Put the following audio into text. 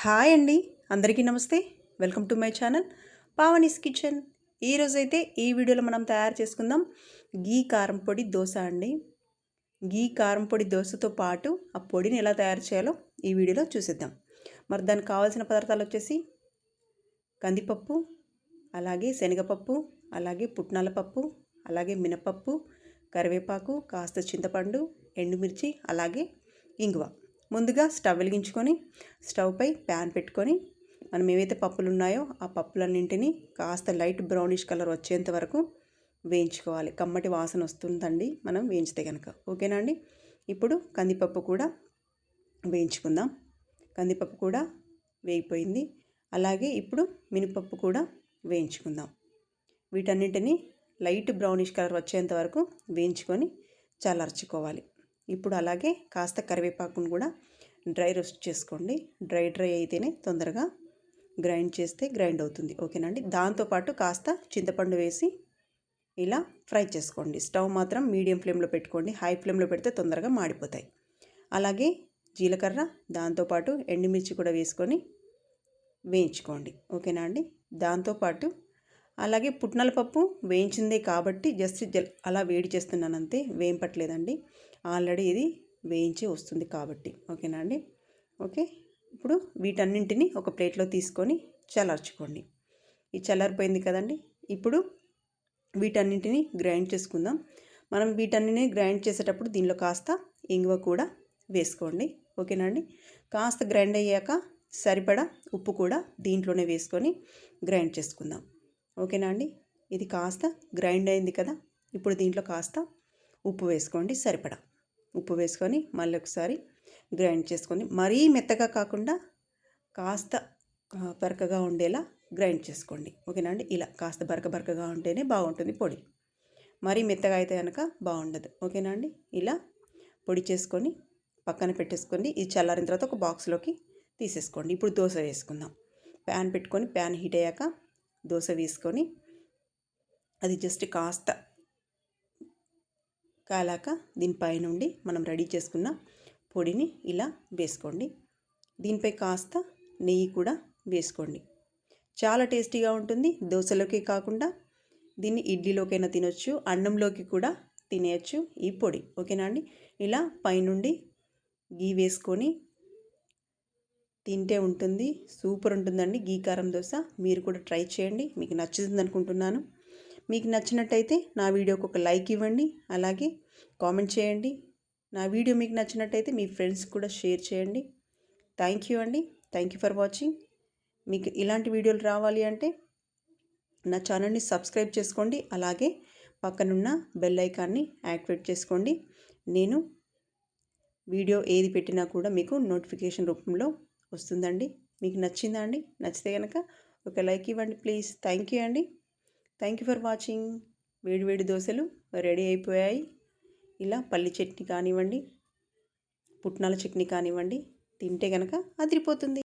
Hi అండి, అందరికీ నమస్తే. Welcome to my channel Pavani's kitchen. ఈరోజైతే ఈ వీడియోలో మనం తయారు చేసుకుందాం గీ కారం పొడి దోశ అండి. గీ కారం పొడి దోశతో పాటు ఆ పొడిని ఎలా తయారు చేయాలో ఈ వీడియోలో చూసేద్దాం. మరి దానికి కావాల్సిన పదార్థాలు వచ్చేసి కందిపప్పు, అలాగే శనగపప్పు, అలాగే పుట్నాల పప్పు, అలాగే మినపప్పు, కరివేపాకు, కాస్త చింతపండు, ఎండుమిర్చి, అలాగే ఇంగువ. ముందుగా స్టవ్ వెలిగించుకొని స్టవ్ పై ప్యాన్ పెట్టుకొని మనం ఏవైతే పప్పులు ఉన్నాయో ఆ పప్పులన్నింటినీ కాస్త లైట్ బ్రౌనిష్ కలర్ వచ్చేంత వరకు వేయించుకోవాలి. కమ్మటి వాసన వస్తుందండి మనం వేయించితే కనుక. ఓకేనా అండి. ఇప్పుడు కందిపప్పు కూడా వేయించుకుందాం. కందిపప్పు కూడా వేగిపోయింది. అలాగే ఇప్పుడు మినపప్పు కూడా వేయించుకుందాం. వీటన్నింటినీ లైట్ బ్రౌనిష్ కలర్ వచ్చేంత వరకు వేయించుకొని చల్లార్చుకోవాలి. ఇప్పుడు అలాగే కాస్త కరివేపాకును కూడా డ్రై రోస్ట్ చేసుకోండి. డ్రై అయితేనే తొందరగా గ్రైండ్ చేస్తే గ్రైండ్ అవుతుంది. ఓకేనండి. దాంతోపాటు కాస్త చింతపండు వేసి ఇలా ఫ్రై చేసుకోండి. స్టవ్ మాత్రం మీడియం ఫ్లేమ్లో పెట్టుకోండి. హై ఫ్లేమ్లో పెడితే తొందరగా మాడిపోతాయి. అలాగే జీలకర్ర, దాంతోపాటు ఎండుమిర్చి కూడా వేసుకొని వేయించుకోండి. ఓకేనా అండి. దాంతోపాటు అలాగే పుట్నాల పప్పు వేయించిందే కాబట్టి జస్ట్ అలా వేడి చేస్తున్నాను అంతే, వేయింపట్లేదండి. ఆల్రెడీ ఇది వేయించి వస్తుంది కాబట్టి. ఓకేనా అండి. ఓకే. ఇప్పుడు వీటన్నింటినీ ఒక ప్లేట్లో తీసుకొని చల్లార్చుకోండి. ఈ చల్లారిపోయింది కదండి. ఇప్పుడు వీటన్నింటినీ గ్రైండ్ చేసుకుందాం. మనం వీటన్నిటిని గ్రైండ్ చేసేటప్పుడు దీనిలో కాస్త ఇంగువ కూడా వేసుకోండి. ఓకేనా అండి. కాస్త గ్రైండ్ అయ్యాక సరిపడా ఉప్పు కూడా దీంట్లోనే వేసుకొని గ్రైండ్ చేసుకుందాం. ఓకేనా అండి. ఇది కాస్త గ్రైండ్ అయింది కదా. ఇప్పుడు దీంట్లో కాస్త ఉప్పు వేసుకోండి. సరిపడా ఉప్పు వేసుకొని మళ్ళీ ఒకసారి గ్రైండ్ చేసుకొని, మరీ మెత్తగా కాకుండా కాస్త బరకగా ఉండేలా గ్రైండ్ చేసుకోండి. ఓకేనా అండి. ఇలా కాస్త బరకగా ఉంటేనే బాగుంటుంది పొడి. మరీ మెత్తగా అయితే కనుక బాగుండదు. ఓకేనా అండి. ఇలా పొడి చేసుకొని పక్కన పెట్టేసుకోండి. ఇది చల్లారిన తర్వాత ఒక బాక్స్లోకి తీసేసుకోండి. ఇప్పుడు దోశ వేసుకుందాం. ప్యాన్ పెట్టుకొని ప్యాన్ హీట్ అయ్యాక దోశ వేసుకొని అది జస్ట్ కాస్త కాలాక దీనిపై నుండి మనం రెడీ చేసుకున్న పొడిని ఇలా వేసుకోండి. దీనిపై కాస్త నెయ్యి కూడా వేసుకోండి. చాలా టేస్టీగా ఉంటుంది. దోశలోకి కాకుండా దీన్ని ఇడ్లీలోకైనా తినొచ్చు, అన్నంలోకి కూడా తినేయచ్చు ఈ పొడి. ఓకేనా అండి. ఇలా పైనుండి గీ వేసుకొని తింటే ఉంటుంది. సూపర్ ఉంటుందండి గీ కారం దోశ. మీరు కూడా ట్రై చేయండి. మీకు నచ్చుతుంది అనుకుంటున్నాను. మీకు నచ్చినట్టయితే నా వీడియోకి ఒక లైక్ ఇవ్వండి. అలాగే కామెంట్ చేయండి. నా వీడియో మీకు నచ్చినట్టయితే మీ ఫ్రెండ్స్ కూడా షేర్ చేయండి. థ్యాంక్ యూ అండి. Thank you for watching. మీకు ఇలాంటి వీడియోలు రావాలి అంటే నా ఛానల్ని సబ్స్క్రైబ్ చేసుకోండి. అలాగే పక్కనున్న బెల్ ఐకాన్ని యాక్టివేట్ చేసుకోండి. నేను వీడియో ఏది పెట్టినా కూడా మీకు నోటిఫికేషన్ రూపంలో వస్తుందండి. మీకు నచ్చిందా అండి? నచ్చితే కనుక ఒక లైక్ ఇవ్వండి ప్లీజ్. థ్యాంక్ యూ అండి. Thank you for watching. వేడి దోశలు రెడీ అయిపోయాయి. ఇలా పల్లి చట్నీ కానివ్వండి, పుట్నాల చట్నీ కానివ్వండి, తింటే కనుక అదిరిపోతుంది.